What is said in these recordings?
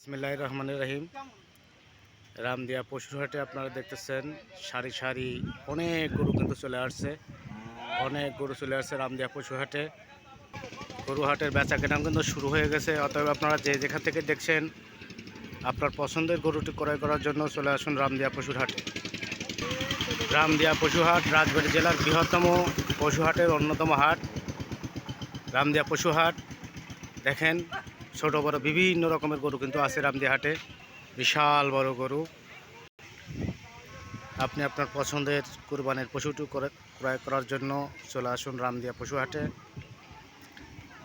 বিসমিল্লাহির রহমানির রহিম। রামদিয়া পশুর হাটে আপনারা দেখতেছেন সারি সারি অনেক গরু কিন্তু চলে আসছে। রামদিয়া পশু হাটে। গরু হাটের বেচা কেনা কিন্তু শুরু হয়ে গেছে। অতএব আপনারা যে যেখান থেকে দেখছেন আপনার পছন্দের গরুটি ক্রয় করার জন্য চলে আসুন রামদিয়া পশুর হাটে। রামদিয়া পশু হাট রাজবাড়ী জেলার বৃহত্তম পশু হাটের অন্যতম হাট রামদিয়া পশু হাট। দেখেন ছোট বড় বিভিন্ন রকমের গরু কিন্তু আছে রামদিয়া হাটে। বিশাল বড় গরু। আপনি আপনার পছন্দের কুরবানির পশুটি ক্রয় করার জন্য চলে আসুন রামদিয়া পশু হাটে।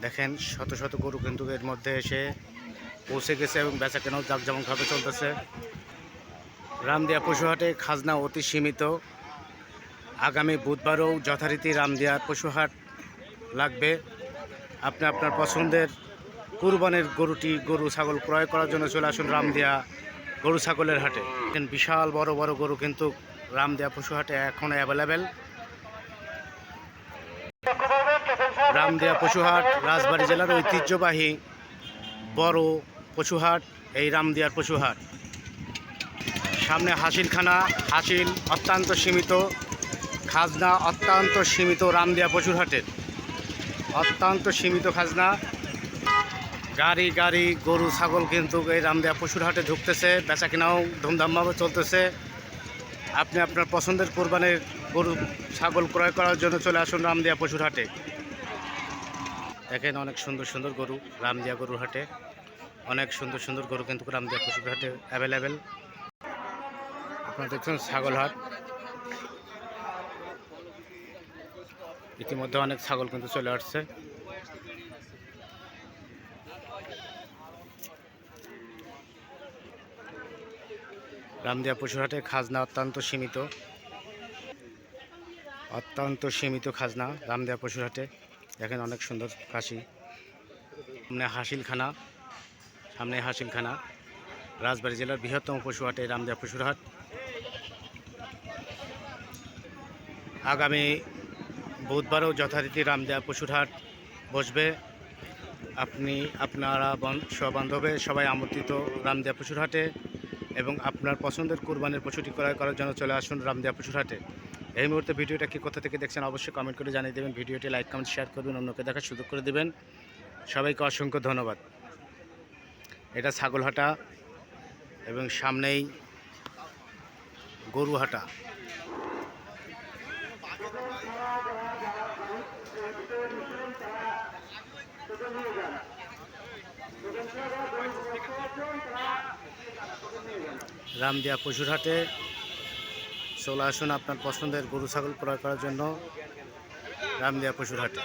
দেখেন শত শত গরু কিন্তু এর মধ্যে এসে পৌঁছে গেছে এবং বেচা কেনাও জাঁকজমকভাবে চলতেছে। রামদিয়া পশু হাটে খাজনা অতি সীমিত। আগামী বুধবারও যথারীতি রামদিয়া পশু হাট লাগবে। আপনি আপনার পছন্দের কুরবানির গরু ছাগল ক্রয় করার জন্য চলে আসুন রামদিয়া গরু ছাগলের হাটে। বিশাল বড় বড় গরু কিন্তু রামদিয়া পশু হাটে এখন অ্যাভেলেবেল। রামদিয়া পশু হাট রাজবাড়ী জেলার ঐতিহ্যবাহী বড় পশু হাট এই রামদিয়ার পশু হাট। সামনে হাসিলখানা, হাসিল অত্যন্ত সীমিত, খাজনা অত্যন্ত সীমিত। রামদিয়া পশুর হাটের অত্যন্ত সীমিত খাজনা। গাড়ি গাড়ি গরু ছাগল কিন্তু এই রামদিয়া পশুর হাটে ঢুকতেছে। বেচা কেনাও ধুমধামভাবে চলতেছে। আপনি আপনার পছন্দের কোরবানির গরু ছাগল ক্রয় করার জন্য চলে আসুন রামদিয়া পশুর হাটে। দেখেন অনেক সুন্দর সুন্দর গরু রামদিয়া গরুর হাটে। অনেক সুন্দর সুন্দর গরু কিন্তু রামদিয়া পশুর হাটে অ্যাভেলেবেল। আপনারা দেখছেন ছাগল হাট। ইতিমধ্যে অনেক ছাগল কিন্তু চলে আসছে। রামদিয়া পশুর হাটে খাজনা অত্যন্ত সীমিত খাজনা রামদিয়া পশুর হাটে। দেখেন অনেক সুন্দর খাসি। সামনে হাসিলখানা রাজবাড়ী জেলার বৃহত্তম পশু হাটে রামদিয়া পশুর হাট। আগামী বুধবারও যথারীতি রামদিয়া পশুর হাট বসবে। আপনারা সবান্ধবে সবাই আমন্ত্রিত রামদিয়া পশুর হাটে এবং আপনার পছন্দের কুরবানির পশুটি ক্রয় করার জন্য চলে আসুন রামদিয়া পশুর হাটে। এই মুহূর্তে ভিডিওটা কি কোথা থেকে দেখছেন অবশ্যই কমেন্ট করে জানিয়ে দেবেন। ভিডিওটি লাইক কমেন্ট শেয়ার করবেন, অন্যকে দেখার সুযোগ করে দেবেন। সবাইকে অসংখ্য ধন্যবাদ। এটা ছাগলহাটা এবং সামনেই গরুহাটা। রামদিয়া পশুর হাটে চলে আসুন আপনার পছন্দের গরু ছাগল ক্রয় করার জন্য রামদিয়া পশুর হাটে।